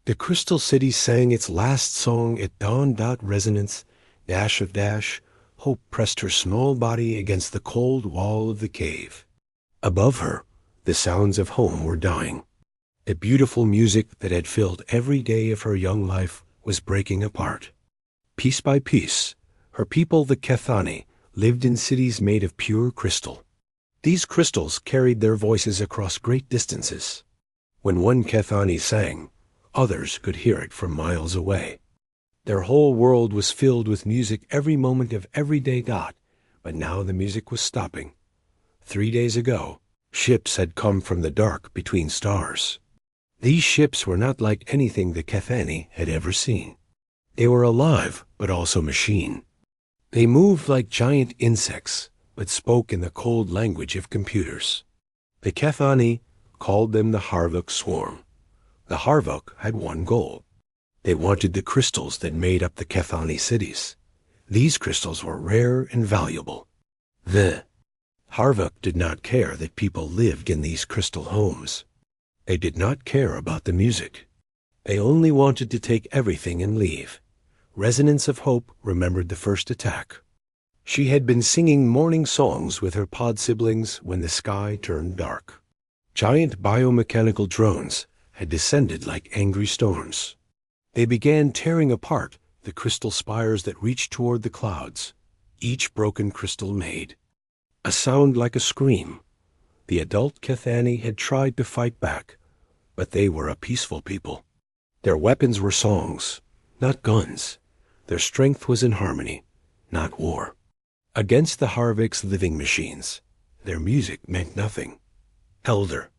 The crystal city sang its last song at dawn. Resonance, dash of dash, hope pressed her small body against the cold wall of the cave. Above her, the sounds of home were dying. The beautiful music that had filled every day of her young life was breaking apart. Piece by piece, her people, the Kethani, lived in cities made of pure crystal. These crystals carried their voices across great distances. When one Kethani sang, others could hear it from miles away. Their whole world was filled with music every moment of every day. But now the music was stopping. 3 days ago, ships had come from the dark between stars. These ships were not like anything the Kethani had ever seen. They were alive, but also machine. They moved like giant insects, but spoke in the cold language of computers. The Kethani called them the Harvok swarm. The Harvok had one goal. They wanted the crystals that made up the Kethani cities. These crystals were rare and valuable. The Harvok did not care that people lived in these crystal homes. They did not care about the music. They only wanted to take everything and leave. Resonance of Hope remembered the first attack. She had been singing morning songs with her pod siblings when the sky turned dark. Giant biomechanical drones had descended like angry storms. They began tearing apart the crystal spires that reached toward the clouds, each broken crystal made a sound like a scream. The adult Kethani had tried to fight back, but they were a peaceful people. Their weapons were songs, not guns. Their strength was in harmony, not war. Against the Harvik's living machines, their music meant nothing. Elder.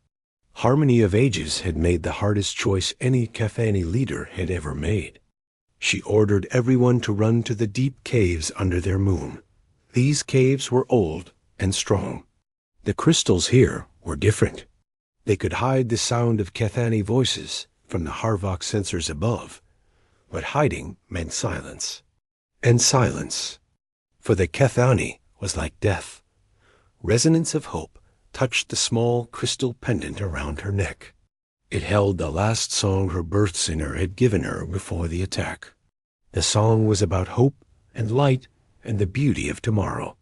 Harmony of Ages had made the hardest choice any Kethani leader had ever made. She ordered everyone to run to the deep caves under their moon. These caves were old and strong. The crystals here were different. They could hide the sound of Kethani voices from the Harvok sensors above, but hiding meant silence. And silence, for the Kethani, was like death. Resonance of Hope touched the small crystal pendant around her neck. It held the last song her birth singer had given her before the attack. The song was about hope and light and the beauty of tomorrow.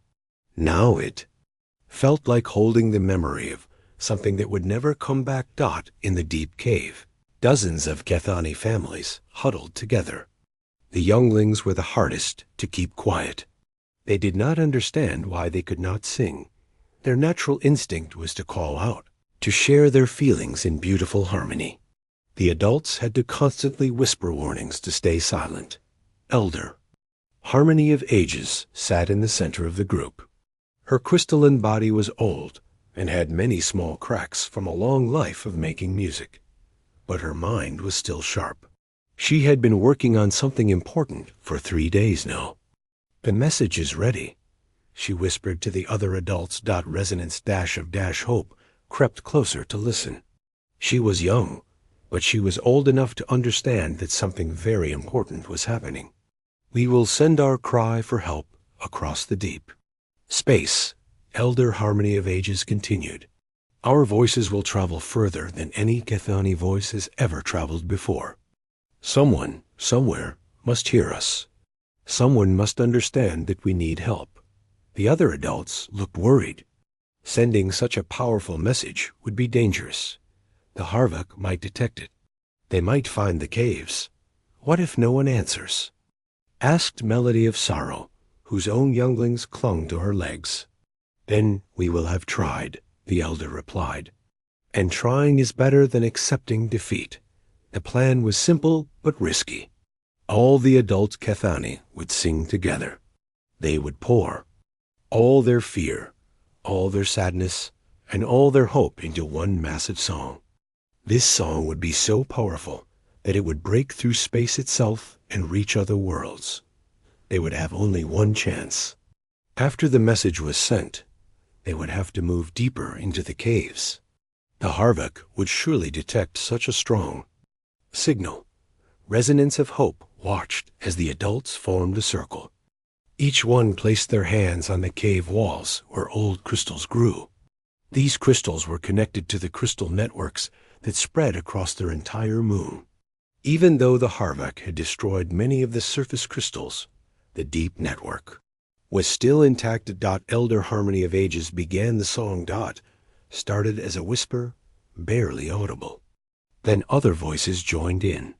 Now it felt like holding the memory of something that would never come back. In the deep cave, dozens of Kethani families huddled together. The younglings were the hardest to keep quiet. They did not understand why they could not sing. Their natural instinct was to call out, to share their feelings in beautiful harmony. The adults had to constantly whisper warnings to stay silent. Elder. Harmony of Ages sat in the center of the group. Her crystalline body was old and had many small cracks from a long life of making music. But her mind was still sharp. She had been working on something important for 3 days now. The message is ready, she whispered to the other adults. Resonance of Hope crept closer to listen. She was young, but she was old enough to understand that something very important was happening. We will send our cry for help across the deep space. Elder Harmony of Ages continued. Our voices will travel further than any Kethani voice has ever traveled before. Someone, somewhere, must hear us. Someone must understand that we need help. The other adults looked worried. Sending such a powerful message would be dangerous. The Harvok might detect it. They might find the caves. What if no one answers? Asked Melody of Sorrow, whose own younglings clung to her legs. Then we will have tried, the elder replied. And trying is better than accepting defeat. The plan was simple but risky. All the adult Kethani would sing together. They would pour all their fear, all their sadness, and all their hope into one massive song. This song would be so powerful that it would break through space itself and reach other worlds. They would have only one chance. After the message was sent, they would have to move deeper into the caves. The Harvok would surely detect such a strong signal. Resonance of Hope watched as the adults formed a circle. Each one placed their hands on the cave walls where old crystals grew. These crystals were connected to the crystal networks that spread across their entire moon. Even though the Harvak had destroyed many of the surface crystals, the deep network was still intact. Elder Harmony of Ages began the song. Started as a whisper, barely audible. Then other voices joined in.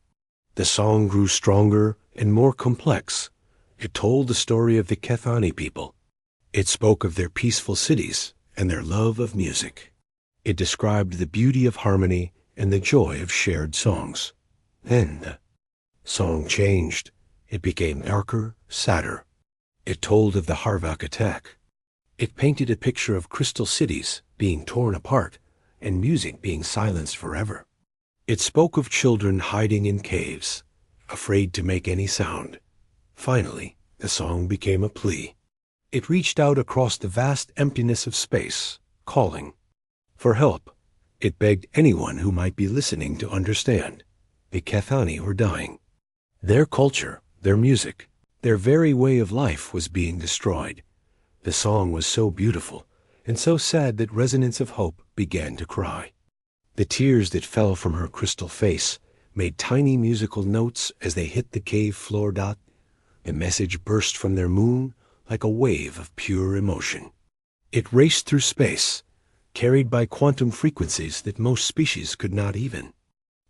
The song grew stronger and more complex. It told the story of the Kethani people. It spoke of their peaceful cities and their love of music. It described the beauty of harmony and the joy of shared songs. Then the song changed. It became darker, sadder. It told of the Harvak attack. It painted a picture of crystal cities being torn apart and music being silenced forever. It spoke of children hiding in caves, afraid to make any sound. Finally, the song became a plea. It reached out across the vast emptiness of space, calling for help. It begged anyone who might be listening to understand. The Kethani were dying. Their culture, their music, their very way of life was being destroyed. The song was so beautiful and so sad that Resonance of Hope began to cry. The tears that fell from her crystal face made tiny musical notes as they hit the cave floor. A message burst from their moon like a wave of pure emotion. It raced through space, carried by quantum frequencies that most species could not even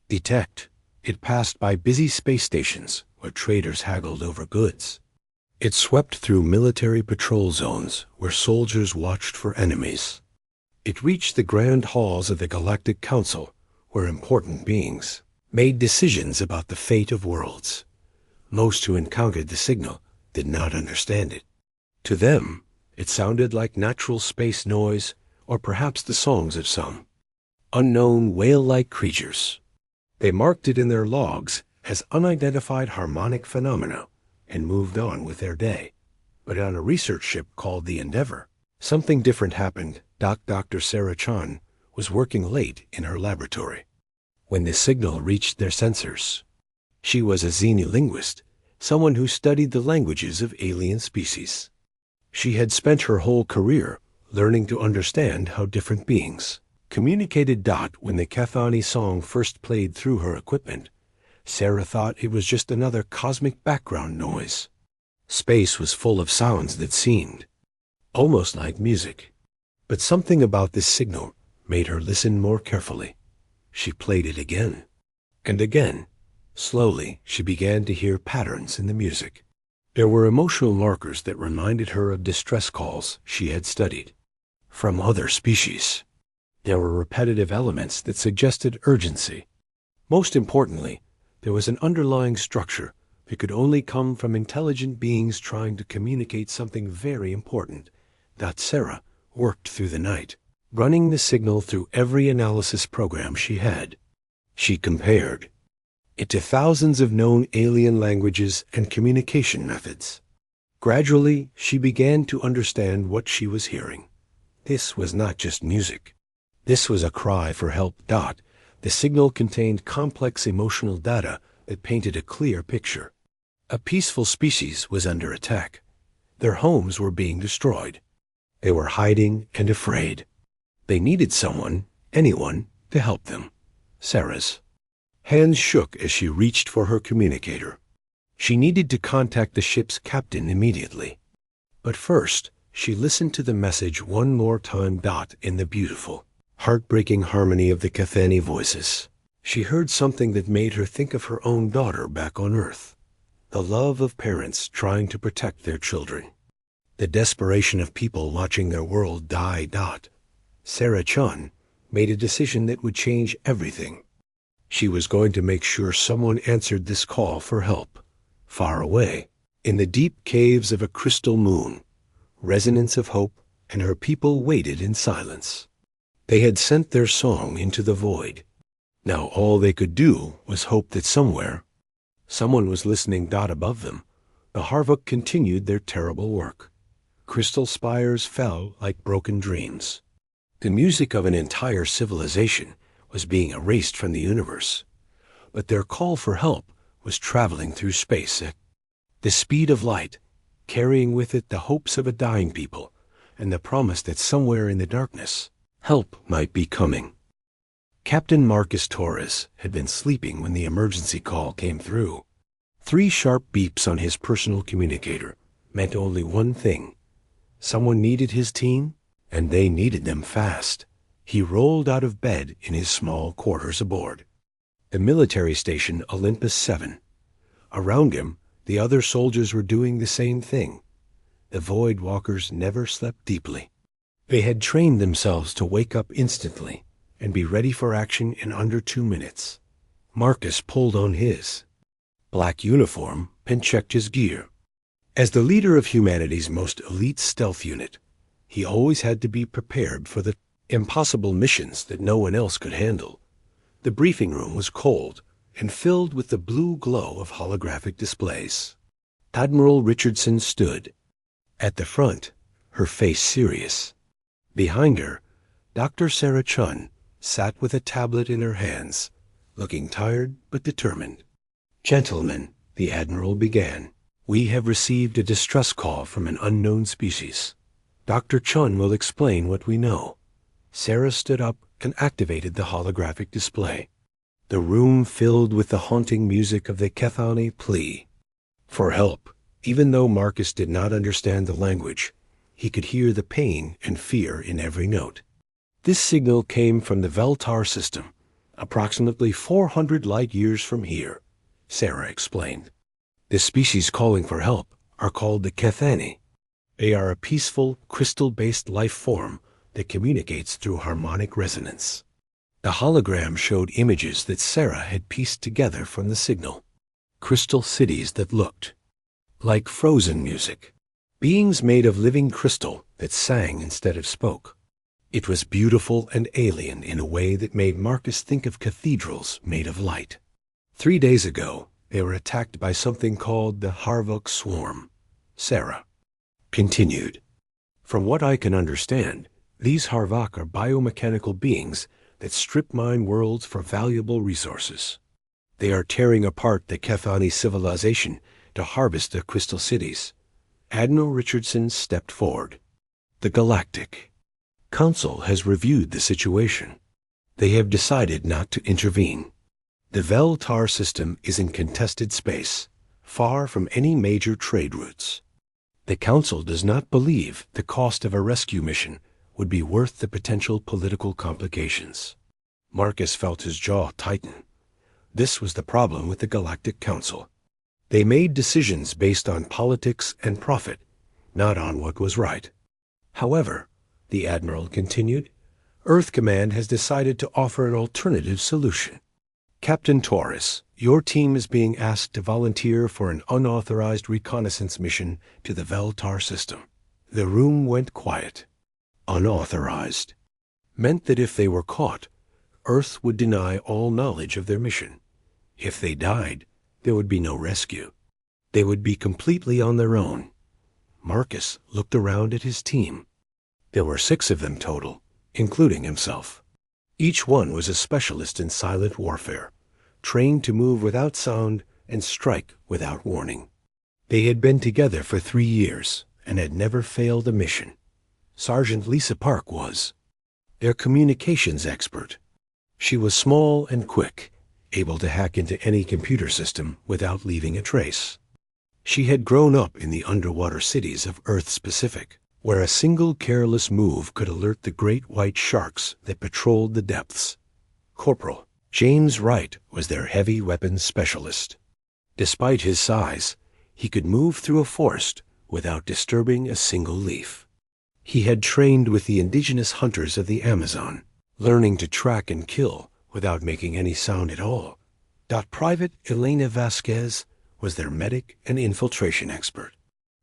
detect. It passed by busy space stations where traders haggled over goods. It swept through military patrol zones where soldiers watched for enemies. It reached the grand halls of the Galactic Council where important beings made decisions about the fate of worlds. Most who encountered the signal did not understand it. To them, it sounded like natural space noise or perhaps the songs of some unknown whale-like creatures. They marked it in their logs as unidentified harmonic phenomena and moved on with their day. But on a research ship called the Endeavor, something different happened. Dr. Sarah Chan was working late in her laboratory when the signal reached their sensors. She was a xenolinguist, someone who studied the languages of alien species. She had spent her whole career learning to understand how different beings communicated. When the Kethani song first played through her equipment, Sarah thought it was just another cosmic background noise. Space was full of sounds that seemed almost like music. But something about this signal made her listen more carefully. She played it again and again. Slowly, she began to hear patterns in the music. There were emotional markers that reminded her of distress calls she had studied from other species. There were repetitive elements that suggested urgency. Most importantly, there was an underlying structure that could only come from intelligent beings trying to communicate something very important. Sarah worked through the night, running the signal through every analysis program she had. She compared it to thousands of known alien languages and communication methods. Gradually, she began to understand what she was hearing. This was not just music. This was a cry for help. The signal contained complex emotional data that painted a clear picture. A peaceful species was under attack. Their homes were being destroyed. They were hiding and afraid. They needed someone, anyone, to help them. Sarah's hands shook as she reached for her communicator. She needed to contact the ship's captain immediately. But first, she listened to the message one more time. In the beautiful, heartbreaking harmony of the Kethani voices, she heard something that made her think of her own daughter back on Earth. The love of parents trying to protect their children. The desperation of people watching their world die. Sarah Chun made a decision that would change everything. She was going to make sure someone answered this call for help. Far away, in the deep caves of a crystal moon, Resonance of Hope and her people waited in silence. They had sent their song into the void. Now all they could do was hope that somewhere, someone was listening. Above them, the Harvuk continued their terrible work. Crystal spires fell like broken dreams. The music of an entire civilization was being erased from the universe. But their call for help was traveling through space at the speed of light, carrying with it the hopes of a dying people and the promise that somewhere in the darkness, help might be coming. Captain Marcus Torres had been sleeping when the emergency call came through. 3 sharp beeps on his personal communicator meant only one thing. Someone needed his team, and they needed them fast. He rolled out of bed in his small quarters aboard the military station Olympus 7. Around him, the other soldiers were doing the same thing. The Void Walkers never slept deeply. They had trained themselves to wake up instantly and be ready for action in under 2 minutes. Marcus pulled on his black uniform and checked his gear. As the leader of humanity's most elite stealth unit, he always had to be prepared for the impossible missions that no one else could handle. The briefing room was cold and filled with the blue glow of holographic displays. Admiral Richardson stood at the front, her face serious. Behind her, Dr. Sarah Chun sat with a tablet in her hands, looking tired but determined. "Gentlemen," the Admiral began, "we have received a distress call from an unknown species. Dr. Chun will explain what we know." Sarah stood up and activated the holographic display. The room filled with the haunting music of the Kethani plea for help. Even though Marcus did not understand the language, he could hear the pain and fear in every note. This signal came from the Veltar system, approximately 400 light-years from here, Sarah explained. The species calling for help are called the Kethani. They are a peaceful, crystal-based life form that communicates through harmonic resonance. The hologram showed images that Sarah had pieced together from the signal. Crystal cities that looked like frozen music. Beings made of living crystal that sang instead of spoke. It was beautiful and alien in a way that made Marcus think of cathedrals made of light. 3 days ago, they were attacked by something called the Harvok Swarm. Sarah continued. From what I can understand, these Harvok are biomechanical beings that strip mine worlds for valuable resources. They are tearing apart the Kethani civilization to harvest the crystal cities. Admiral Richardson stepped forward. The Galactic Council has reviewed the situation. They have decided not to intervene. The Veltar system is in contested space, far from any major trade routes. The Council does not believe the cost of a rescue mission would be worth the potential political complications. Marcus felt his jaw tighten. This was the problem with the Galactic Council. They made decisions based on politics and profit, not on what was right. However, the Admiral continued, Earth Command has decided to offer an alternative solution. Captain Torres, your team is being asked to volunteer for an unauthorized reconnaissance mission to the Veltar system. The room went quiet. Unauthorized meant that if they were caught, Earth would deny all knowledge of their mission. If they died, there would be no rescue. They would be completely on their own. Marcus looked around at his team. There were 6 of them total, including himself. Each one was a specialist in silent warfare, trained to move without sound and strike without warning. They had been together for 3 years and had never failed a mission. Sergeant Lisa Park was their communications expert. She was small and quick, able to hack into any computer system without leaving a trace. She had grown up in the underwater cities of Earth's Pacific, where a single careless move could alert the great white sharks that patrolled the depths. Corporal James Wright was their heavy weapons specialist. Despite his size, he could move through a forest without disturbing a single leaf. He had trained with the indigenous hunters of the Amazon, learning to track and kill without making any sound at all. Private Elena Vasquez was their medic and infiltration expert.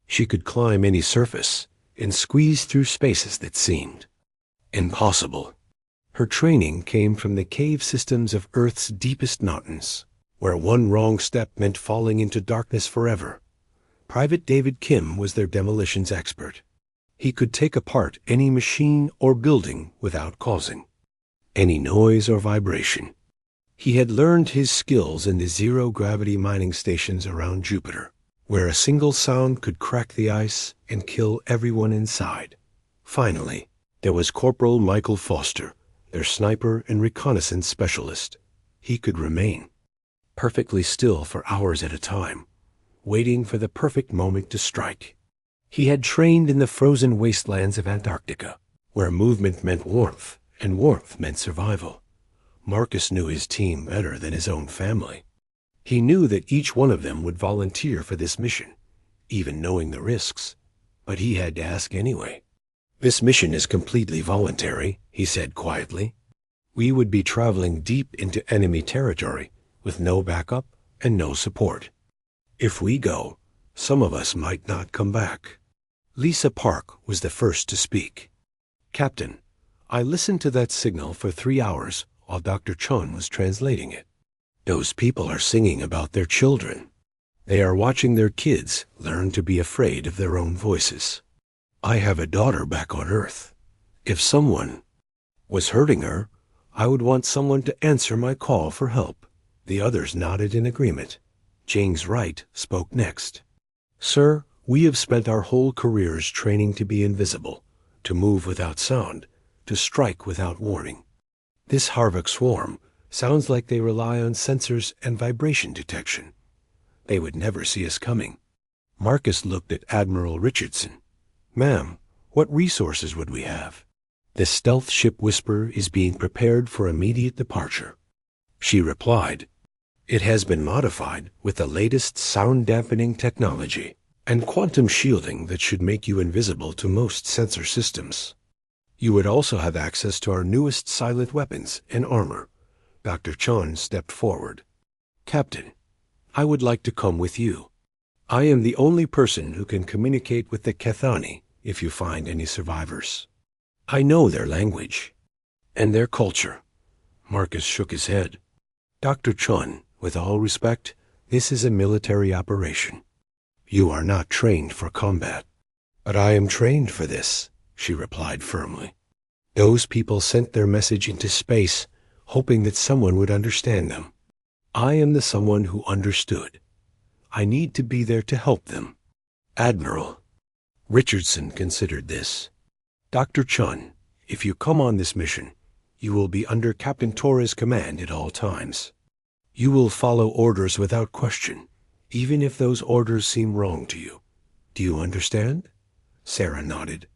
She could climb any surface and squeeze through spaces that seemed impossible. Her training came from the cave systems of Earth's deepest mountains, where one wrong step meant falling into darkness forever. Private David Kim was their demolitions expert. He could take apart any machine or building without causing any noise or vibration. He had learned his skills in the zero-gravity mining stations around Jupiter, where a single sound could crack the ice and kill everyone inside. Finally, there was Corporal Michael Foster, their sniper and reconnaissance specialist. He could remain perfectly still for hours at a time, waiting for the perfect moment to strike. He had trained in the frozen wastelands of Antarctica, where movement meant warmth, and warmth meant survival. Marcus knew his team better than his own family. He knew that each one of them would volunteer for this mission, even knowing the risks, but he had to ask anyway. "This mission is completely voluntary," he said quietly. "We would be traveling deep into enemy territory with no backup and no support. If we go, some of us might not come back." Lisa Park was the first to speak. "Captain, I listened to that signal for 3 hours while Dr. Chun was translating it. Those people are singing about their children. They are watching their kids learn to be afraid of their own voices. I have a daughter back on Earth. If someone was hurting her, I would want someone to answer my call for help." The others nodded in agreement. James Wright spoke next. "Sir, we have spent our whole careers training to be invisible, to move without sound, to strike without warning. This Harvok swarm sounds like they rely on sensors and vibration detection. They would never see us coming." Marcus looked at Admiral Richardson. "Ma'am, what resources would we have?" "The stealth ship Whisper is being prepared for immediate departure." She replied, "It has been modified with the latest sound-dampening technology and quantum shielding that should make you invisible to most sensor systems. You would also have access to our newest silent weapons and armor." Dr. Chon stepped forward. "Captain, I would like to come with you. I am the only person who can communicate with the Kethani if you find any survivors. I know their language and their culture." Marcus shook his head. "Dr. Chun, with all respect, this is a military operation. You are not trained for combat." "But I am trained for this," she replied firmly. "Those people sent their message into space, hoping that someone would understand them. I am the someone who understood. I need to be there to help them." "Admiral." Richardson considered this. "Dr. Chun, if you come on this mission, you will be under Captain Torres' command at all times. You will follow orders without question, even if those orders seem wrong to you. Do you understand?" Sarah nodded.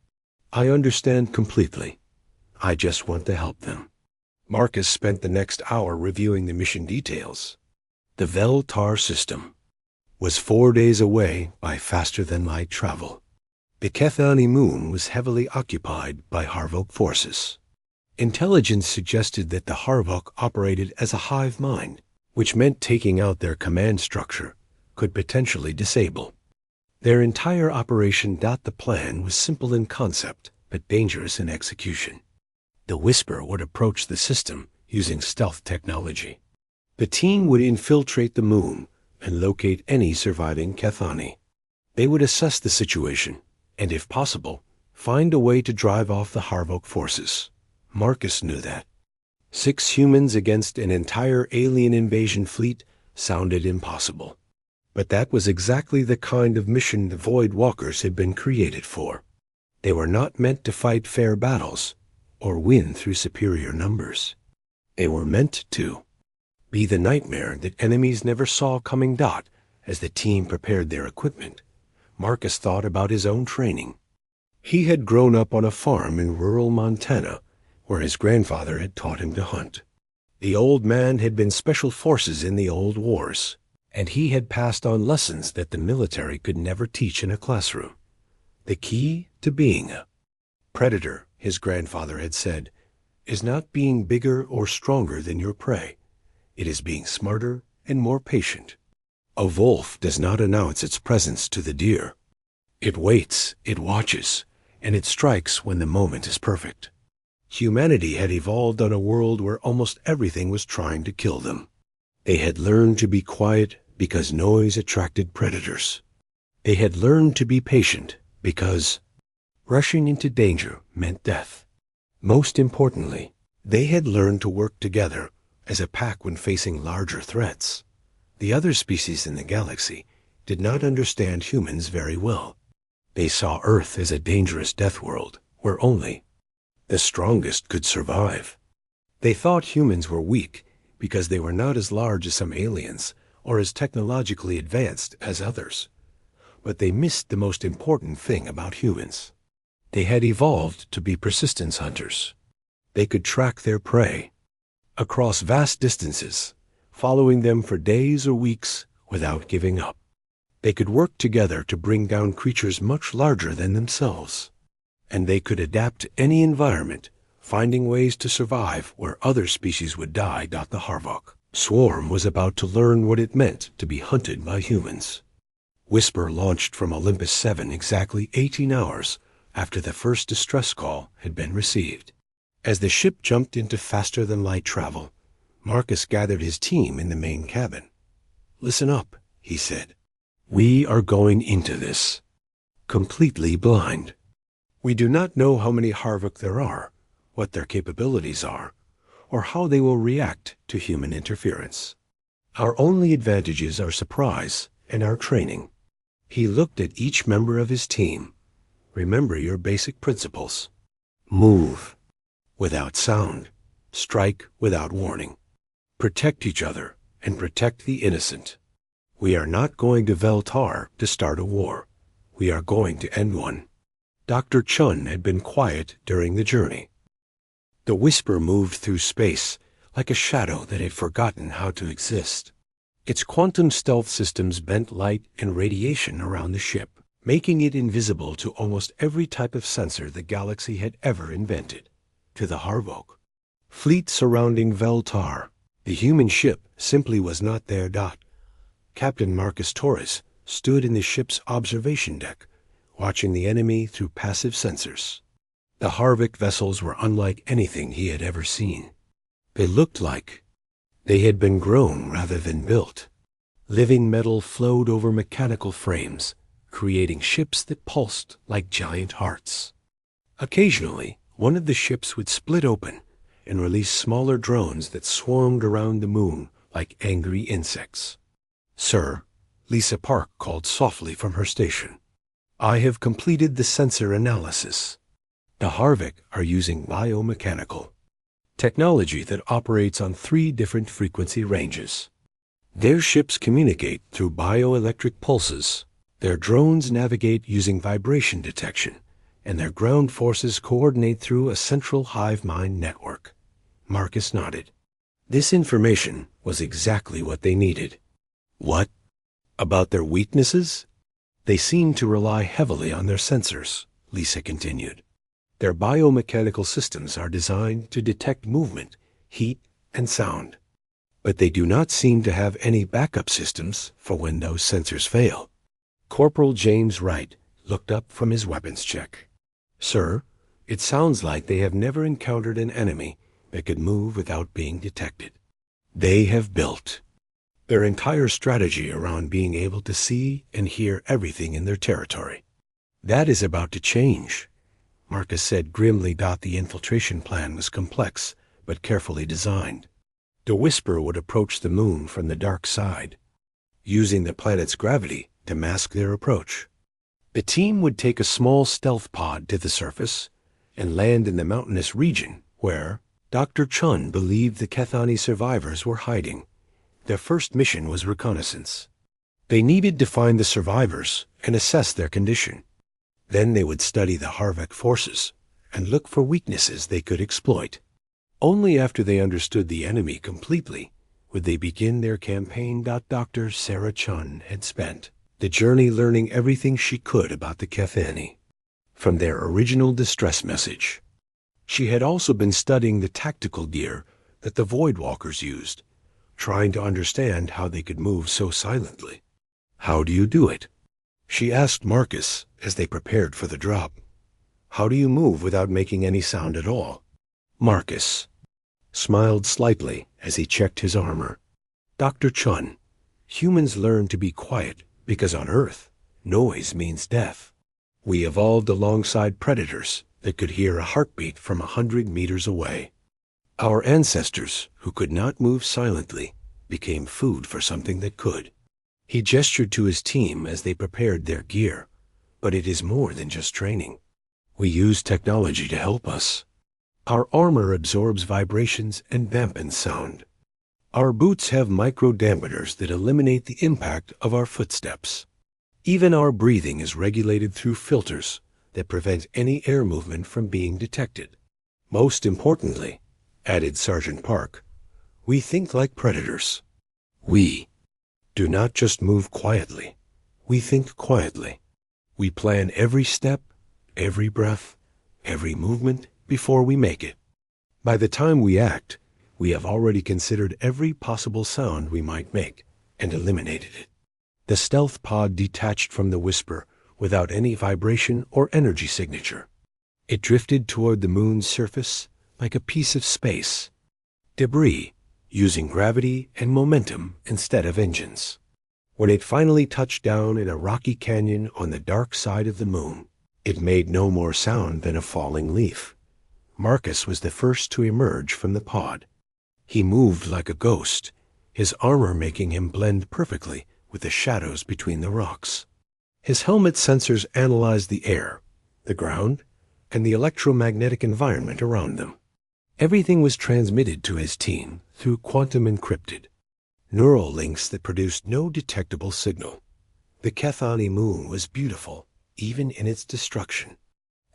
"I understand completely. I just want to help them." Marcus spent the next hour reviewing the mission details. The Vel-Tar system was 4 days away by faster-than-light travel. The Kethani moon was heavily occupied by Harvok forces. Intelligence suggested that the Harvok operated as a hive mind, which meant taking out their command structure could potentially disable. Their entire Operation The plan was simple in concept, but dangerous in execution. The Whisper would approach the system using stealth technology. The team would infiltrate the moon and locate any surviving Kethani. They would assess the situation and, if possible, find a way to drive off the Harvok forces. Marcus knew that. 6 humans against an entire alien invasion fleet sounded impossible. But that was exactly the kind of mission the Void Walkers had been created for. They were not meant to fight fair battles or win through superior numbers. They were meant to be the nightmare that enemies never saw coming. As the team prepared their equipment, Marcus thought about his own training. He had grown up on a farm in rural Montana, where his grandfather had taught him to hunt. The old man had been special forces in the old wars, and he had passed on lessons that the military could never teach in a classroom. The key to being a predator, his grandfather had said, is not being bigger or stronger than your prey. It is being smarter and more patient. A wolf does not announce its presence to the deer. It waits, it watches, and it strikes when the moment is perfect. Humanity had evolved on a world where almost everything was trying to kill them. They had learned to be quiet because noise attracted predators. They had learned to be patient because rushing into danger meant death. Most importantly, they had learned to work together as a pack when facing larger threats. The other species in the galaxy did not understand humans very well. They saw Earth as a dangerous death world where only the strongest could survive. They thought humans were weak because they were not as large as some aliens or as technologically advanced as others. But they missed the most important thing about humans. They had evolved to be persistence hunters. They could track their prey across vast distances, following them for days or weeks without giving up. They could work together to bring down creatures much larger than themselves. And they could adapt to any environment, finding ways to survive where other species would die. The Harvok swarm was about to learn what it meant to be hunted by humans. Whisper launched from Olympus 7 exactly 18 hours after the first distress call had been received. As the ship jumped into faster-than-light travel, Marcus gathered his team in the main cabin. "Listen up," he said. "We are going into this completely blind. We do not know how many Harvok there are, what their capabilities are, or how they will react to human interference. Our only advantages are surprise and our training." He looked at each member of his team. "Remember your basic principles. Move without sound. Strike without warning. Protect each other and protect the innocent. We are not going to Veltar to start a war. We are going to end one." Dr. Chun had been quiet during the journey. The Whisper moved through space like a shadow that had forgotten how to exist. Its quantum stealth systems bent light and radiation around the ship, making it invisible to almost every type of sensor the galaxy had ever invented. To the Harvok fleet surrounding Veltar, the human ship simply was not there. Captain Marcus Torres stood in the ship's observation deck, watching the enemy through passive sensors. The Harvok vessels were unlike anything he had ever seen. They looked like they had been grown rather than built. Living metal flowed over mechanical frames, creating ships that pulsed like giant hearts. Occasionally, one of the ships would split open and release smaller drones that swarmed around the moon like angry insects. "Sir," Lisa Park called softly from her station, "I have completed the sensor analysis. The Harvok are using biomechanical technology that operates on 3 different frequency ranges. Their ships communicate through bioelectric pulses. Their drones navigate using vibration detection, and their ground forces coordinate through a central hive mind network." Marcus nodded. This information was exactly what they needed. "What about their weaknesses?" "They seem to rely heavily on their sensors," Lisa continued. "Their biomechanical systems are designed to detect movement, heat, and sound. But they do not seem to have any backup systems for when those sensors fail." Corporal James Wright looked up from his weapons check. "Sir, it sounds like they have never encountered an enemy that could move without being detected. They have built their entire strategy around being able to see and hear everything in their territory. That is about to change," Marcus said grimly. The infiltration plan was complex, but carefully designed. The Whisper would approach the moon from the dark side, using the planet's gravity to mask their approach. The team would take a small stealth pod to the surface and land in the mountainous region where Dr. Chun believed the Kethani survivors were hiding. Their first mission was reconnaissance. They needed to find the survivors and assess their condition. Then they would study the Harvok forces and look for weaknesses they could exploit. Only after they understood the enemy completely would they begin their campaign. Dr. Sarah Chun had spent the journey learning everything she could about the Kethani, from their original distress message. She had also been studying the tactical gear that the Voidwalkers used, trying to understand how they could move so silently. "How do you do it?" she asked Marcus as they prepared for the drop. "How do you move without making any sound at all?" Marcus smiled slightly as he checked his armor. "Dr. Chun, humans learn to be quiet because on Earth, noise means death. We evolved alongside predators that could hear a heartbeat from 100 meters away. Our ancestors, who could not move silently, became food for something that could." He gestured to his team as they prepared their gear. "But it is more than just training. We use technology to help us. Our armor absorbs vibrations and dampens sound. Our boots have micro-dampeners that eliminate the impact of our footsteps. Even our breathing is regulated through filters that prevent any air movement from being detected. Most importantly, added Sergeant Park, we think like predators. We do not just move quietly. We think quietly. We plan every step, every breath, every movement before we make it. By the time we act, we have already considered every possible sound we might make and eliminated it. The stealth pod detached from the Whisper without any vibration or energy signature. It drifted toward the moon's surface like a piece of space. Debris, using gravity and momentum instead of engines. When it finally touched down in a rocky canyon on the dark side of the moon, it made no more sound than a falling leaf. Marcus was the first to emerge from the pod. He moved like a ghost, his armor making him blend perfectly with the shadows between the rocks. His helmet sensors analyzed the air, the ground, and the electromagnetic environment around them. Everything was transmitted to his team through quantum encrypted neural links that produced no detectable signal. The Kethani moon was beautiful, even in its destruction.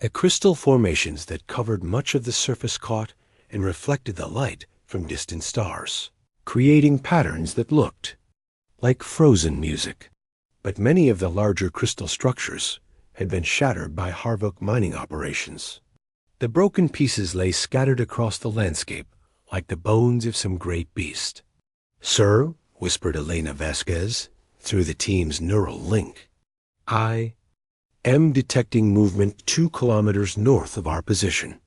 A crystal formations that covered much of the surface caught and reflected the light from distant stars, creating patterns that looked like frozen music. But many of the larger crystal structures had been shattered by Harvok mining operations. The broken pieces lay scattered across the landscape like the bones of some great beast. "Sir," whispered Elena Vasquez through the team's neural link, "I am detecting movement 2 kilometers north of our position.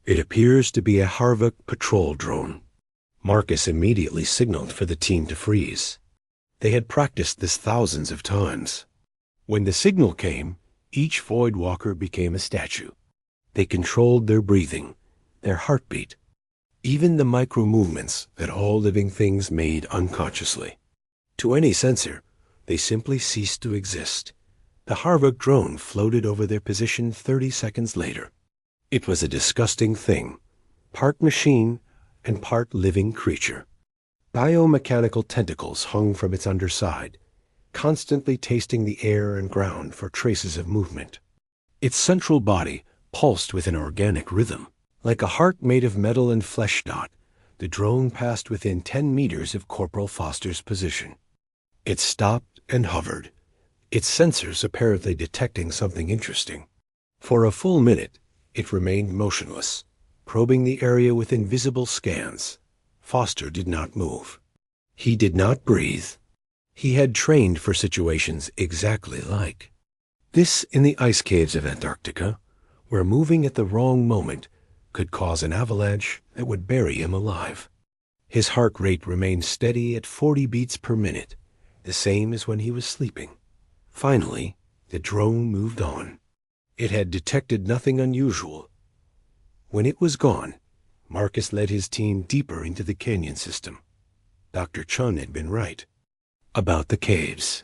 It appears to be a Harvok patrol drone." Marcus immediately signaled for the team to freeze. They had practiced this thousands of times. When the signal came, each Void Walker became a statue. They controlled their breathing, their heartbeat, even the micro-movements that all living things made unconsciously. To any sensor, they simply ceased to exist. The Harvok drone floated over their position 30 seconds later. It was a disgusting thing, part machine and part living creature. Biomechanical tentacles hung from its underside, constantly tasting the air and ground for traces of movement. Its central body pulsed with an organic rhythm. Like a heart made of metal and flesh dot, the drone passed within 10 meters of Corporal Foster's position. It stopped and hovered, its sensors apparently detecting something interesting. For a full minute, it remained motionless, probing the area with invisible scans. Foster did not move. He did not breathe. He had trained for situations exactly like this in the ice caves of Antarctica, where moving at the wrong moment could cause an avalanche that would bury him alive. His heart rate remained steady at 40 beats per minute, the same as when he was sleeping. Finally, the drone moved on. It had detected nothing unusual. When it was gone, Marcus led his team deeper into the canyon system. Dr. Chun had been right about the caves.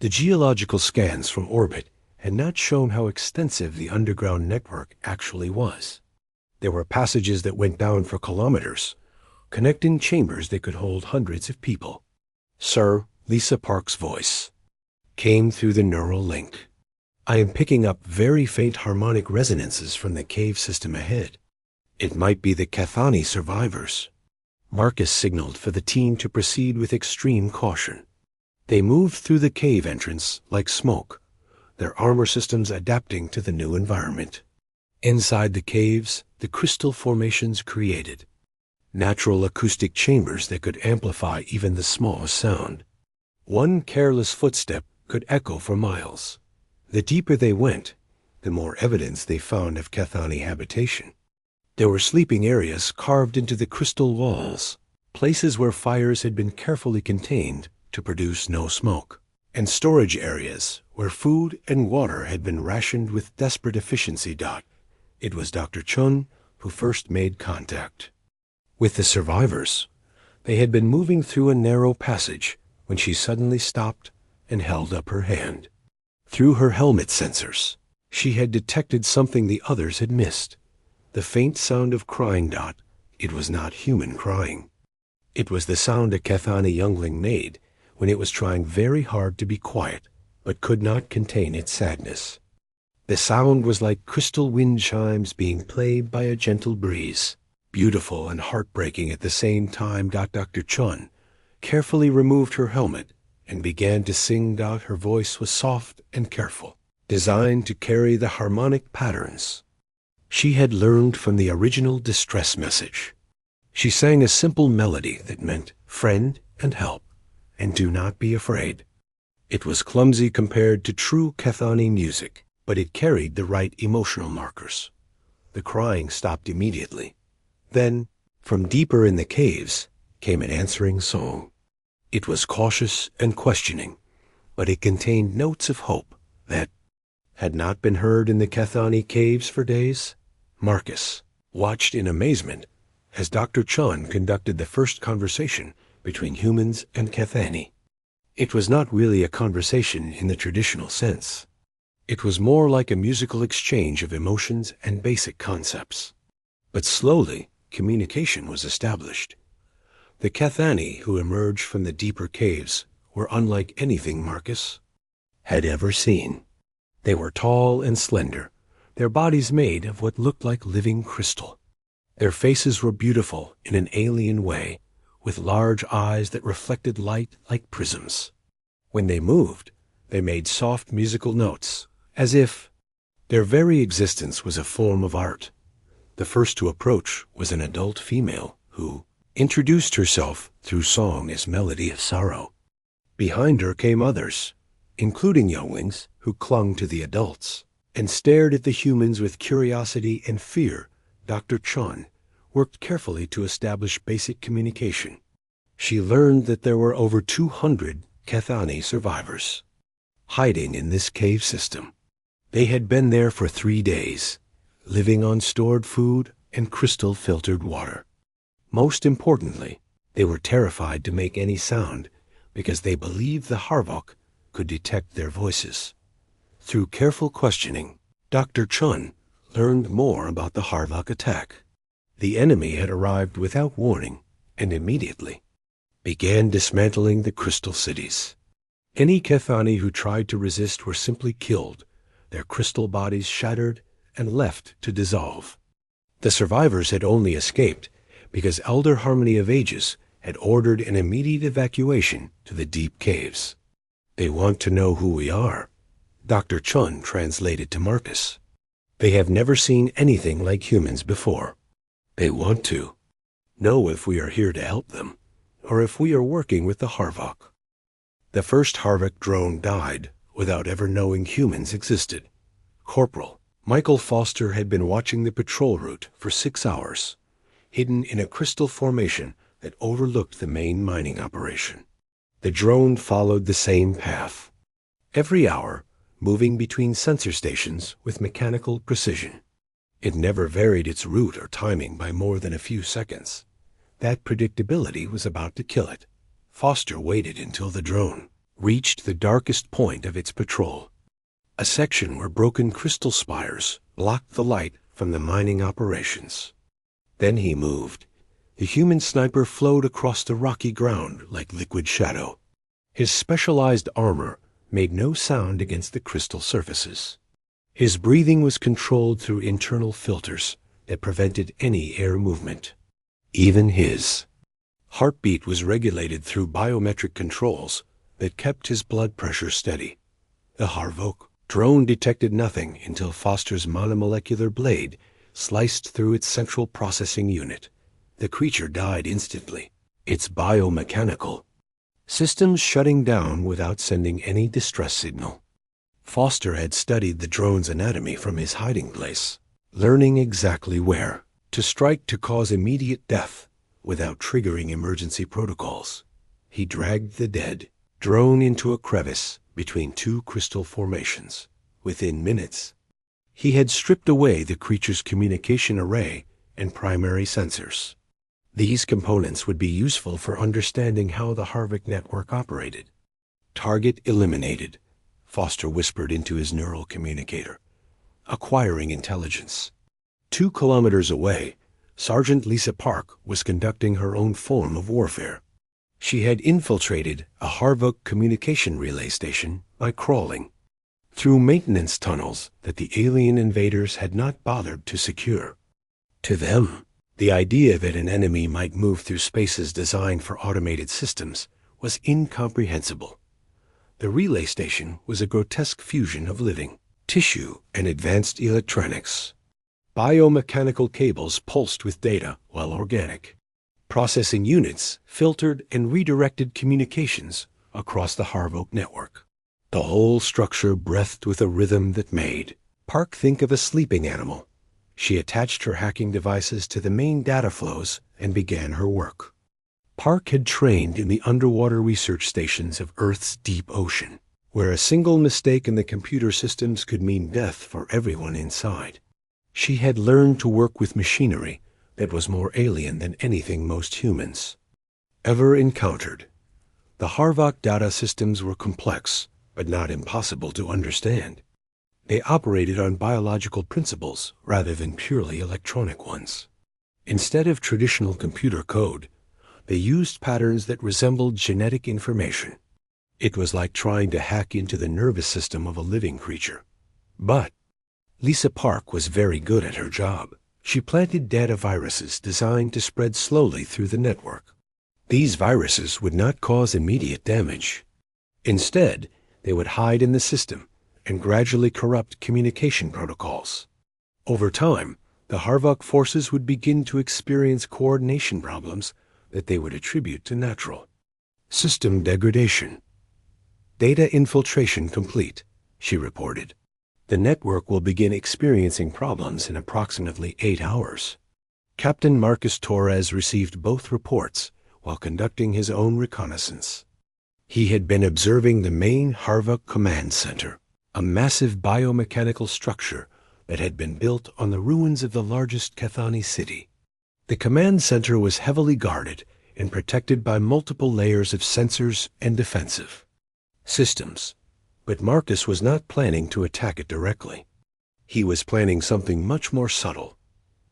The geological scans from orbit had not shown how extensive the underground network actually was. There were passages that went down for kilometers, connecting chambers that could hold hundreds of people. "Sir," Lisa Park's voice came through the neural link. "I am picking up very faint harmonic resonances from the cave system ahead. It might be the Kethani survivors." Marcus signaled for the team to proceed with extreme caution. They moved through the cave entrance like smoke, their armor systems adapting to the new environment. Inside the caves, the crystal formations created natural acoustic chambers that could amplify even the smallest sound. One careless footstep could echo for miles. The deeper they went, the more evidence they found of Kethani habitation. There were sleeping areas carved into the crystal walls, places where fires had been carefully contained to produce no smoke, and storage areas where food and water had been rationed with desperate efficiency. It was Dr. Chun who first made contact with the survivors. They had been moving through a narrow passage when she suddenly stopped and held up her hand. Through her helmet sensors, she had detected something the others had missed. The faint sound of crying. It was not human crying. It was the sound a Kethani youngling made when it was trying very hard to be quiet, but could not contain its sadness. The sound was like crystal wind chimes being played by a gentle breeze, beautiful and heartbreaking at the same time. Dr. Chun carefully removed her helmet and began to sing. Her voice was soft and careful, designed to carry the harmonic patterns she had learned from the original distress message. She sang a simple melody that meant friend and help, and do not be afraid. It was clumsy compared to true Kethani music, but it carried the right emotional markers. The crying stopped immediately. Then, from deeper in the caves, came an answering song. It was cautious and questioning, but it contained notes of hope that had not been heard in the Kethani caves for days. Marcus watched in amazement as Dr. Chun conducted the first conversation between humans and Kethani. It was not really a conversation in the traditional sense. It was more like a musical exchange of emotions and basic concepts. But slowly, communication was established. The Kethani who emerged from the deeper caves were unlike anything Marcus had ever seen. They were tall and slender, their bodies made of what looked like living crystal. Their faces were beautiful in an alien way, with large eyes that reflected light like prisms. When they moved, they made soft musical notes, as if their very existence was a form of art. The first to approach was an adult female who introduced herself through song as Melody of Sorrow. Behind her came others, including younglings who clung to the adults and stared at the humans with curiosity and fear. Dr. Chun worked carefully to establish basic communication. She learned that there were over 200 Kethani survivors hiding in this cave system. They had been there for 3 days, living on stored food and crystal-filtered water. Most importantly, they were terrified to make any sound because they believed the Harvok could detect their voices. Through careful questioning, Dr. Chun learned more about the Harvok attack. The enemy had arrived without warning and immediately began dismantling the crystal cities. Any Kethani who tried to resist were simply killed, their crystal bodies shattered and left to dissolve. The survivors had only escaped because Elder Harmony of Ages had ordered an immediate evacuation to the deep caves. "They want to know who we are," Dr. Chun translated to Marcus. "They have never seen anything like humans before. They want to know if we are here to help them, or if we are working with the Harvok." The first Harvok drone died without ever knowing humans existed. Corporal Michael Foster had been watching the patrol route for 6 hours, hidden in a crystal formation that overlooked the main mining operation. The drone followed the same path, every hour moving between sensor stations with mechanical precision. It never varied its route or timing by more than a few seconds. That predictability was about to kill it. Foster waited until the drone reached the darkest point of its patrol, a section where broken crystal spires blocked the light from the mining operations. Then he moved. The human sniper flowed across the rocky ground like liquid shadow. His specialized armor made no sound against the crystal surfaces. His breathing was controlled through internal filters that prevented any air movement. Even his heartbeat was regulated through biometric controls that kept his blood pressure steady. The Harvok drone detected nothing until Foster's monomolecular blade sliced through its central processing unit. The creature died instantly, its biomechanical systems shutting down without sending any distress signal. Foster had studied the drone's anatomy from his hiding place, learning exactly where to strike to cause immediate death without triggering emergency protocols. He dragged the dead drone into a crevice between 2 crystal formations. Within minutes, he had stripped away the creature's communication array and primary sensors. These components would be useful for understanding how the Harvok network operated. "Target eliminated," Foster whispered into his neural communicator, acquiring intelligence. 2 kilometers away, Sergeant Lisa Park was conducting her own form of warfare. She had infiltrated a Harvok communication relay station by crawling through maintenance tunnels that the alien invaders had not bothered to secure. To them, the idea that an enemy might move through spaces designed for automated systems was incomprehensible. The relay station was a grotesque fusion of living tissue and advanced electronics. Biomechanical cables pulsed with data while organic. Processing units filtered and redirected communications across the Harvok network. The whole structure breathed with a rhythm that made Park think of a sleeping animal. She attached her hacking devices to the main data flows and began her work. Park had trained in the underwater research stations of Earth's deep ocean, where a single mistake in the computer systems could mean death for everyone inside. She had learned to work with machinery that was more alien than anything most humans ever encountered. The Harvok data systems were complex, but not impossible to understand. They operated on biological principles rather than purely electronic ones. Instead of traditional computer code, they used patterns that resembled genetic information. It was like trying to hack into the nervous system of a living creature. But Lisa Park was very good at her job. She planted data viruses designed to spread slowly through the network. These viruses would not cause immediate damage. Instead, they would hide in the system and gradually corrupt communication protocols. Over time, the Harvok forces would begin to experience coordination problems that they would attribute to natural system degradation. Data infiltration complete, she reported. The network will begin experiencing problems in approximately 8 hours. Captain Marcus Torres received both reports while conducting his own reconnaissance. He had been observing the main Harvok command center, a massive biomechanical structure that had been built on the ruins of the largest Cathani city. The command center was heavily guarded and protected by multiple layers of sensors and defensive systems. But Marcus was not planning to attack it directly. He was planning something much more subtle.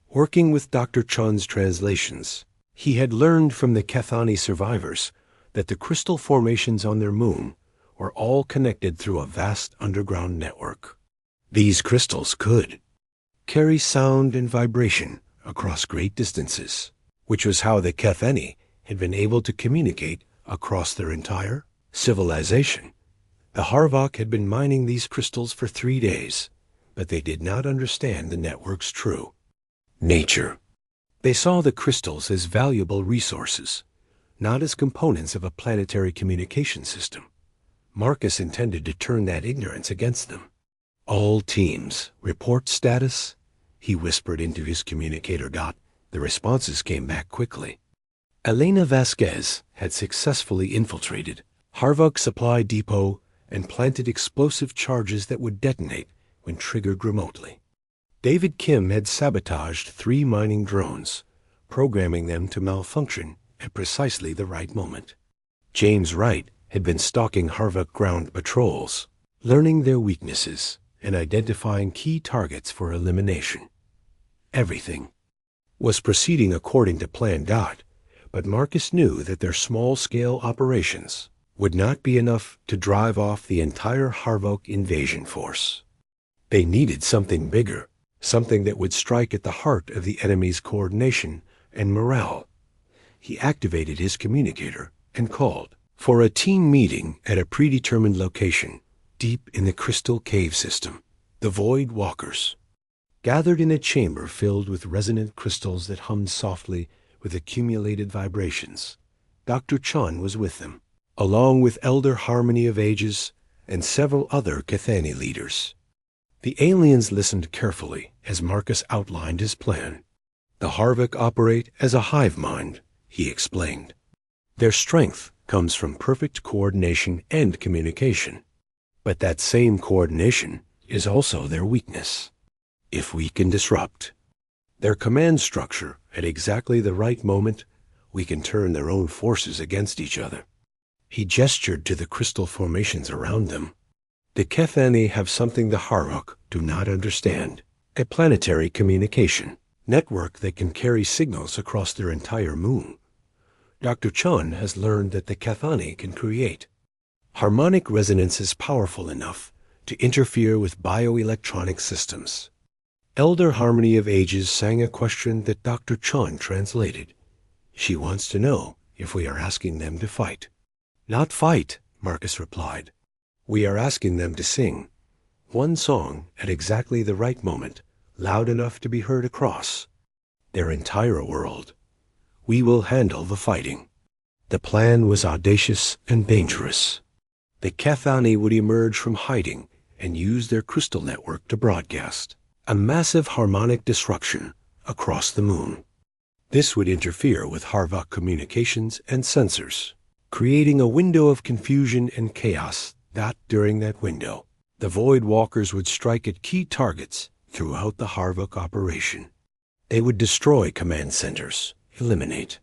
Working with Dr. Chun's translations, he had learned from the Cathani survivors that the crystal formations on their moon were all connected through a vast underground network. These crystals could carry sound and vibration across great distances, which was how the Cathani had been able to communicate across their entire civilization. The Harvok had been mining these crystals for 3 days, but they did not understand the network's true nature. They saw the crystals as valuable resources, not as components of a planetary communication system. Marcus intended to turn that ignorance against them. "All teams, report status," he whispered into his communicator dot. The responses came back quickly. Elena Vasquez had successfully infiltrated Harvok Supply Depot and planted explosive charges that would detonate when triggered remotely. David Kim had sabotaged 3 mining drones, programming them to malfunction at precisely the right moment. James Wright had been stalking Harvok ground patrols, learning their weaknesses and identifying key targets for elimination. Everything was proceeding according to plan. But Marcus knew that their small-scale operations would not be enough to drive off the entire Harvok invasion force. They needed something bigger, something that would strike at the heart of the enemy's coordination and morale. He activated his communicator and called for a team meeting at a predetermined location deep in the Crystal Cave system. The Void Walkers gathered in a chamber filled with resonant crystals that hummed softly with accumulated vibrations. Dr. Chun was with them, along with Elder Harmony of Ages and several other Cathani leaders. The aliens listened carefully as Marcus outlined his plan. The Harvok operate as a hive mind, he explained. Their strength comes from perfect coordination and communication. But that same coordination is also their weakness. If we can disrupt their command structure at exactly the right moment, we can turn their own forces against each other. He gestured to the crystal formations around them. The Cathani have something the Harvok do not understand: a planetary communication network that can carry signals across their entire moon. Dr. Chun has learned that the Cathani can create harmonic resonances powerful enough to interfere with bioelectronic systems. Elder Harmony of Ages sang a question that Dr. Chun translated. She wants to know if we are asking them to fight. Not fight, Marcus replied. We are asking them to sing one song at exactly the right moment, loud enough to be heard across their entire world. We will handle the fighting. The plan was audacious and dangerous. The Cathani would emerge from hiding and use their crystal network to broadcast a massive harmonic disruption across the moon. This would interfere with Harvok communications and sensors, creating a window of confusion and chaos that, during that window, the Void Walkers would strike at key targets throughout the Harvok operation. They would destroy command centers, eliminate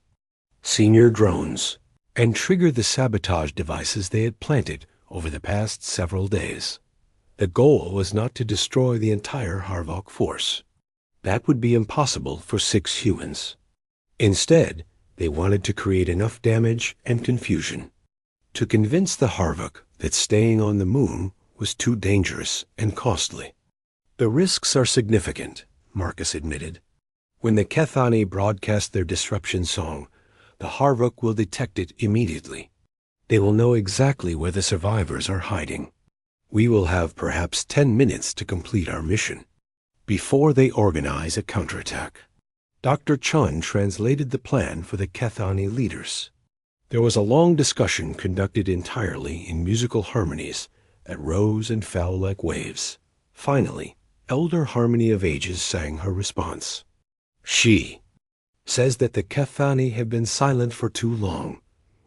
senior drones, and trigger the sabotage devices they had planted over the past several days. The goal was not to destroy the entire Harvok force. That would be impossible for 6 humans. Instead, they wanted to create enough damage and confusion to convince the Harvok that staying on the moon was too dangerous and costly. The risks are significant, Marcus admitted. When the Cathani broadcast their disruption song, the Harvok will detect it immediately. They will know exactly where the survivors are hiding. We will have perhaps 10 minutes to complete our mission before they organize a counterattack. Dr. Chun translated the plan for the Cathani leaders. There was a long discussion conducted entirely in musical harmonies that rose and fell like waves. Finally, Elder Harmony of Ages sang her response. She says that the Cathani have been silent for too long,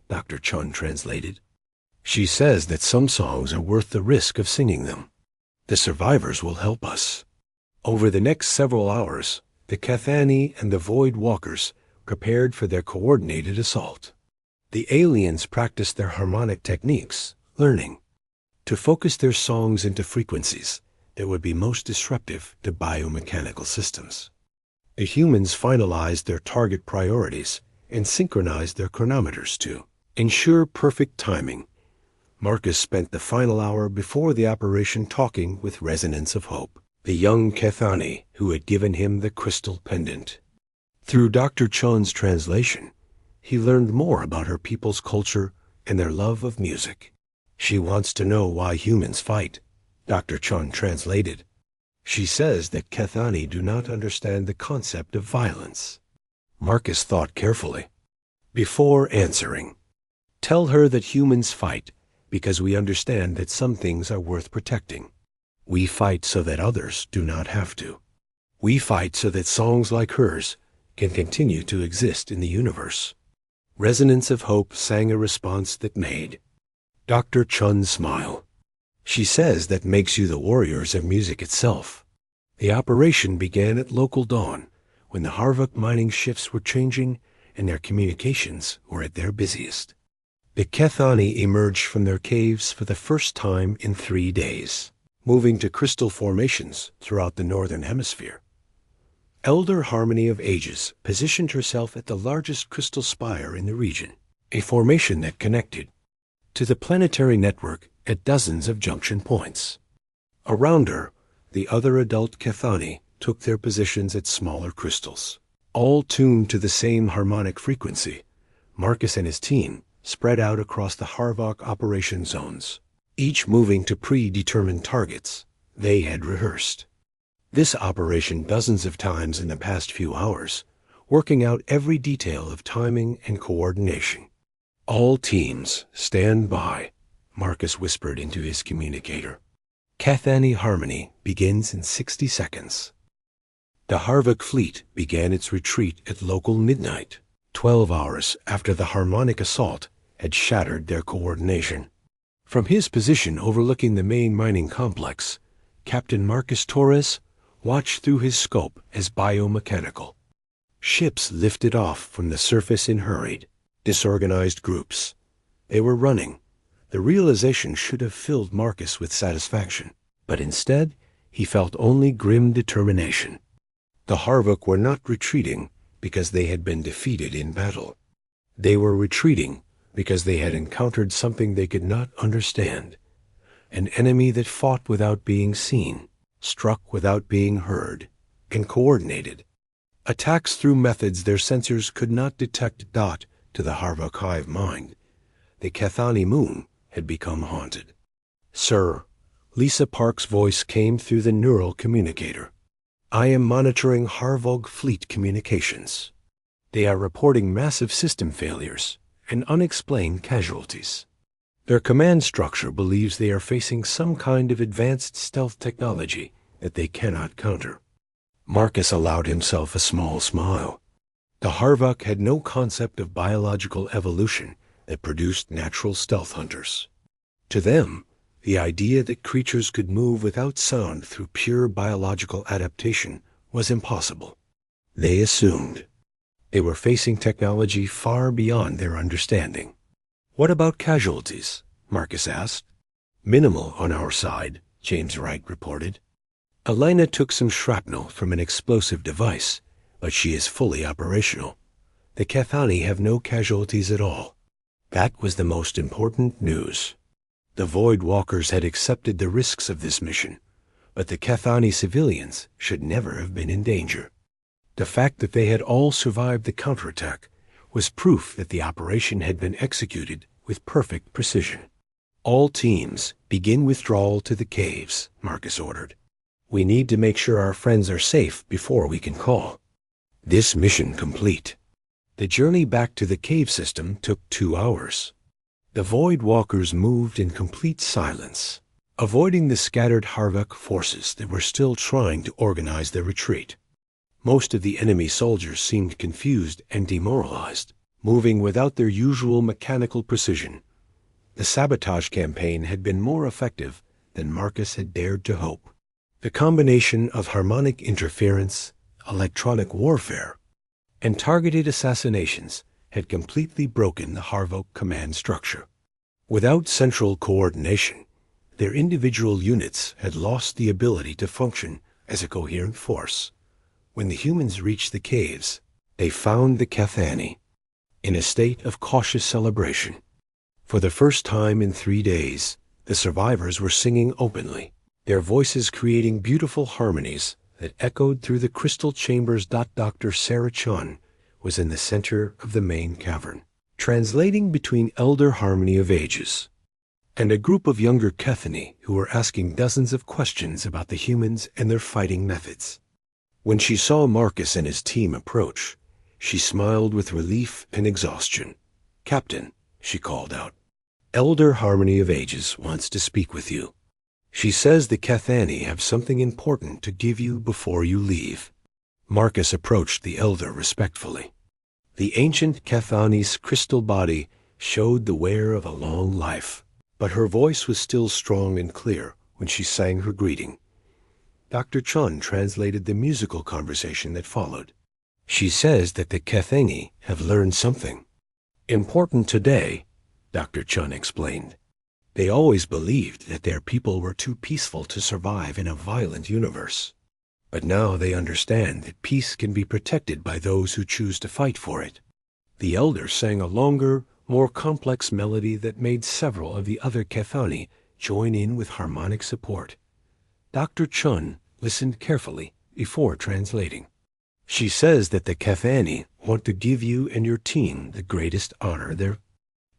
Dr. Chun translated. She says that some songs are worth the risk of singing them. The survivors will help us. Over the next several hours, the Cathani and the Void Walkers prepared for their coordinated assault. The aliens practiced their harmonic techniques, learning to focus their songs into frequencies that would be most disruptive to biomechanical systems. The humans finalized their target priorities and synchronized their chronometers to ensure perfect timing. Marcus spent the final hour before the operation talking with Resonance of Hope, the young Cathani who had given him the crystal pendant. Through Dr. Chun's translation, he learned more about her people's culture and their love of music. She wants to know why humans fight, Dr. Chun translated. She says that Cathani do not understand the concept of violence. Marcus thought carefully before answering. Tell her that humans fight because we understand that some things are worth protecting. We fight so that others do not have to. We fight so that songs like hers can continue to exist in the universe. Resonance of Hope sang a response that made Dr. Chun smile. She says that makes you the warriors of music itself. The operation began at local dawn, when the Harvok mining shifts were changing and their communications were at their busiest. The Cathani emerged from their caves for the first time in 3 days, moving to crystal formations throughout the northern hemisphere. Elder Harmony of Ages positioned herself at the largest crystal spire in the region, a formation that connected to the planetary network at dozens of junction points. Around her, the other adult Cathani took their positions at smaller crystals, all tuned to the same harmonic frequency. Marcus and his team spread out across the Harvok operation zones, each moving to predetermined targets they had rehearsed. This operation dozens of times in the past few hours, working out every detail of timing and coordination. All teams, stand by, Marcus whispered into his communicator. Cathani Harmony begins in 60 seconds. The Harvok fleet began its retreat at local midnight, 12 hours after the harmonic assault had shattered their coordination. From his position overlooking the main mining complex, Captain Marcus Torres watched through his scope as biomechanical ships lifted off from the surface in hurried, disorganized groups. They were running. The realization should have filled Marcus with satisfaction, but instead he felt only grim determination. The Harvok were not retreating because they had been defeated in battle. They were retreating because they had encountered something they could not understand, an enemy that fought without being seen, struck without being heard, and coordinated. Attacks through methods their sensors could not detect. To the Harvok hive mind, the Kethani moon had become haunted. "Sir," Lisa Park's voice came through the neural communicator. "I am monitoring Harvog fleet communications. They are reporting massive system failures and unexplained casualties. Their command structure believes they are facing some kind of advanced stealth technology that they cannot counter." Marcus allowed himself a small smile. The Harvok had no concept of biological evolution that produced natural stealth hunters. To them, the idea that creatures could move without sound through pure biological adaptation was impossible. They assumed they were facing technology far beyond their understanding. "What about casualties?" Marcus asked. "Minimal on our side," James Wright reported. "Elena took some shrapnel from an explosive device, but she is fully operational. The Kethani have no casualties at all." That was the most important news. The Void Walkers had accepted the risks of this mission, but the Kethani civilians should never have been in danger. The fact that they had all survived the counterattack was proof that the operation had been executed with perfect precision. "All teams, begin withdrawal to the caves," Marcus ordered. "We need to make sure our friends are safe before we can call." This mission complete, the journey back to the cave system took 2 hours. The Void Walkers moved in complete silence, avoiding the scattered Harvok forces that were still trying to organize their retreat. Most of the enemy soldiers seemed confused and demoralized, moving without their usual mechanical precision. The sabotage campaign had been more effective than Marcus had dared to hope. The combination of harmonic interference, electronic warfare, and targeted assassinations had completely broken the Harvok command structure. Without central coordination, their individual units had lost the ability to function as a coherent force. When the humans reached the caves, they found the Kethani in a state of cautious celebration. For the first time in 3 days, the survivors were singing openly, their voices creating beautiful harmonies that echoed through the crystal chambers. Dr. Sarah Chun was in the center of the main cavern, translating between Elder Harmony of Ages and a group of younger Kethani who were asking dozens of questions about the humans and their fighting methods. When she saw Marcus and his team approach, she smiled with relief and exhaustion. "Captain," she called out, "Elder Harmony of Ages wants to speak with you. She says the Kethani have something important to give you before you leave." Marcus approached the elder respectfully. The ancient Kethani's crystal body showed the wear of a long life, but her voice was still strong and clear when she sang her greeting. Dr. Chun translated the musical conversation that followed. "She says that the Kethani have learned something important today," Dr. Chun explained. "They always believed that their people were too peaceful to survive in a violent universe. But now they understand that peace can be protected by those who choose to fight for it." The elder sang a longer, more complex melody that made several of the other Kethani join in with harmonic support. Dr. Chun listened carefully before translating. "She says that the Kethani want to give you and your team the greatest honor their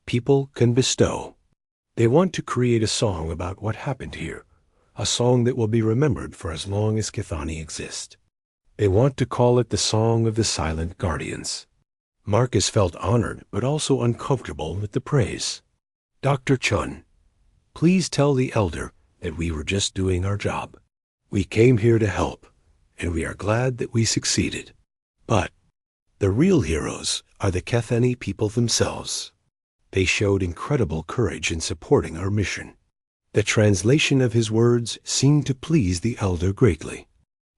people can bestow. They want to create a song about what happened here, a song that will be remembered for as long as Kethani exist. They want to call it the Song of the Silent Guardians." Marcus felt honored but also uncomfortable with the praise. "Dr. Chun, please tell the elder that we were just doing our job. We came here to help, and we are glad that we succeeded. But the real heroes are the Kethani people themselves. They showed incredible courage in supporting our mission." The translation of his words seemed to please the elder greatly.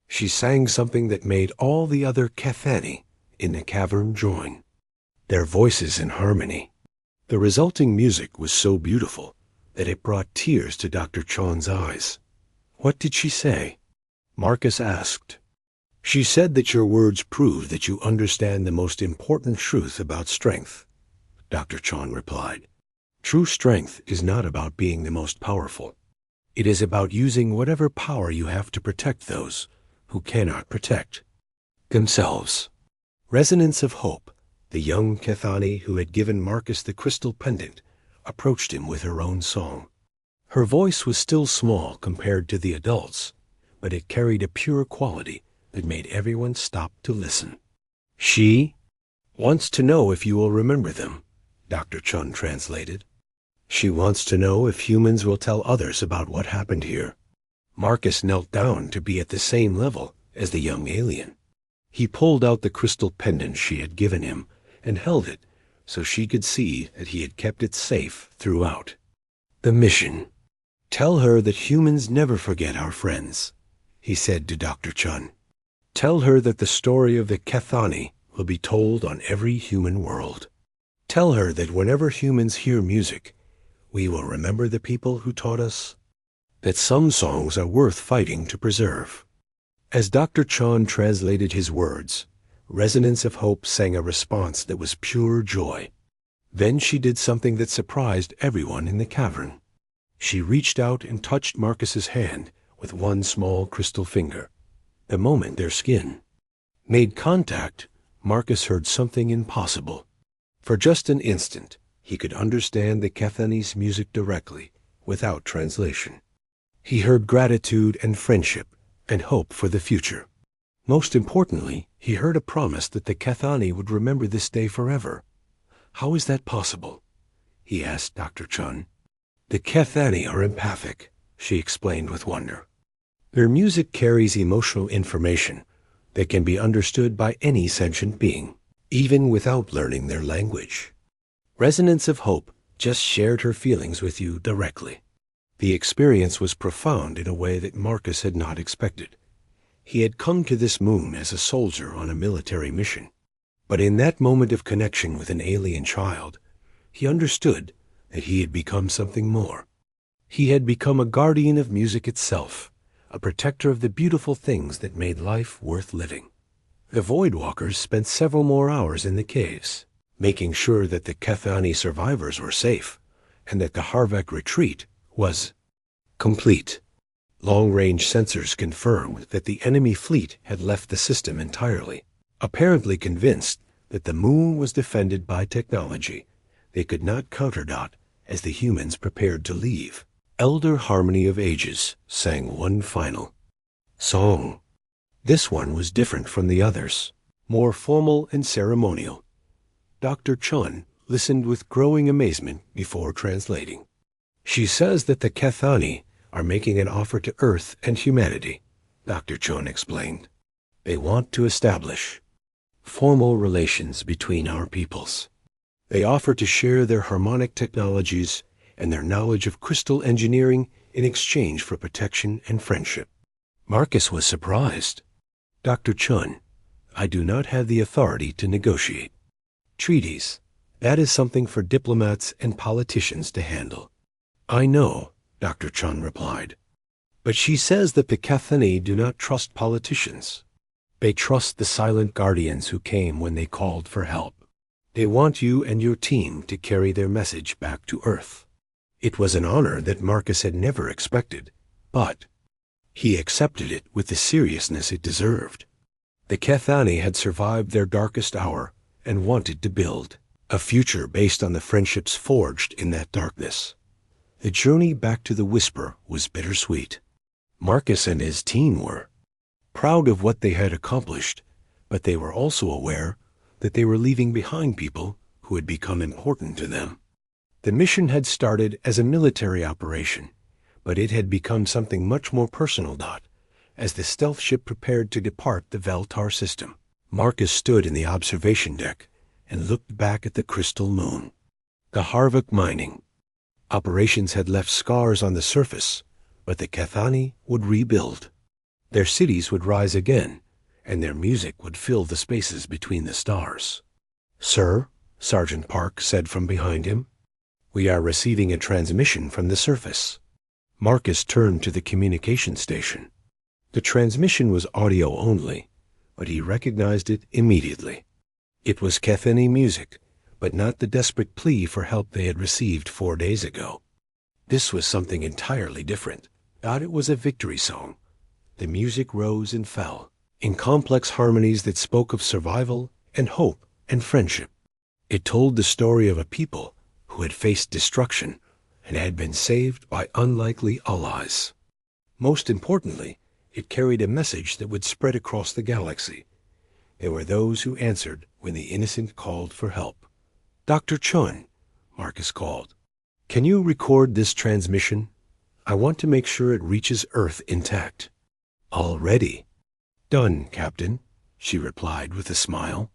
She sang something that made all the other Kethani in the cavern join, their voices in harmony. The resulting music was so beautiful that it brought tears to Dr. Chun's eyes. "What did she say?" Marcus asked. She said that your words prove that you understand the most important truth about strength, Dr. Chon replied. True strength is not about being the most powerful. It is about using whatever power you have to protect those who cannot protect themselves. Resonance of Hope, the young Kethani who had given Marcus the crystal pendant, approached him with her own song. Her voice was still small compared to the adults, but it carried a pure quality that made everyone stop to listen. She wants to know if you will remember them, Dr. Chun translated. She wants to know if humans will tell others about what happened here. Marcus knelt down to be at the same level as the young alien. He pulled out the crystal pendant she had given him and held it so she could see that he had kept it safe throughout. The mission. Tell her that humans never forget our friends, he said to Dr. Chun. Tell her that the story of the Kethani will be told on every human world. Tell her that whenever humans hear music, we will remember the people who taught us that some songs are worth fighting to preserve. As Dr. Chon translated his words, Resonance of Hope sang a response that was pure joy. Then she did something that surprised everyone in the cavern. She reached out and touched Marcus's hand with one small crystal finger. The moment their skin made contact, Marcus heard something impossible. For just an instant, he could understand the Kethani's music directly, without translation. He heard gratitude and friendship and hope for the future. Most importantly, he heard a promise that the Kethani would remember this day forever. How is that possible? He asked Dr. Chun. The Kethani are empathic, she explained with wonder. Their music carries emotional information that can be understood by any sentient being, even without learning their language. Resonance of Hope just shared her feelings with you directly. The experience was profound in a way that Marcus had not expected. He had come to this moon as a soldier on a military mission. But in that moment of connection with an alien child, he understood that he had become something more. He had become a guardian of music itself, a protector of the beautiful things that made life worth living. The Voidwalkers spent several more hours in the caves, making sure that the Kethani survivors were safe, and that the Harvek retreat was complete. Long-range sensors confirmed that the enemy fleet had left the system entirely. Apparently convinced that the moon was defended by technology, they could not counterdot as the humans prepared to leave. Elder Harmony of Ages sang one final song. This one was different from the others, more formal and ceremonial. Dr. Chun listened with growing amazement before translating. She says that the Kethani are making an offer to Earth and humanity, Dr. Chun explained. They want to establish formal relations between our peoples. They offer to share their harmonic technologies and their knowledge of crystal engineering in exchange for protection and friendship. Marcus was surprised. Dr. Chun, I do not have the authority to negotiate. Treaties, that is something for diplomats and politicians to handle. I know, Dr. Chun replied. But she says that the Kethani do not trust politicians. They trust the silent guardians who came when they called for help. They want you and your team to carry their message back to Earth. It was an honor that Marcus had never expected, but he accepted it with the seriousness it deserved. The Kethani had survived their darkest hour and wanted to build a future based on the friendships forged in that darkness. The journey back to the Whisper was bittersweet. Marcus and his team were proud of what they had accomplished, but they were also aware that they were leaving behind people who had become important to them. The mission had started as a military operation, but it had become something much more personal. As the stealth ship prepared to depart the Veltar system, Marcus stood in the observation deck and looked back at the crystal moon. The Harvik mining operations had left scars on the surface, but the Kethani would rebuild. Their cities would rise again, and their music would fill the spaces between the stars. Sir, Sergeant Park said from behind him, we are receiving a transmission from the surface. Marcus turned to the communication station. The transmission was audio only, but he recognized it immediately. It was Kethany music, but not the desperate plea for help they had received 4 days ago. This was something entirely different. It was a victory song. The music rose and fell in complex harmonies that spoke of survival and hope and friendship. It told the story of a people who had faced destruction and had been saved by unlikely allies. Most importantly, it carried a message that would spread across the galaxy. There were those who answered when the innocent called for help. "Dr. Chun," Marcus called, "can you record this transmission? I want to make sure it reaches Earth intact." "All ready." "Done, Captain," she replied with a smile.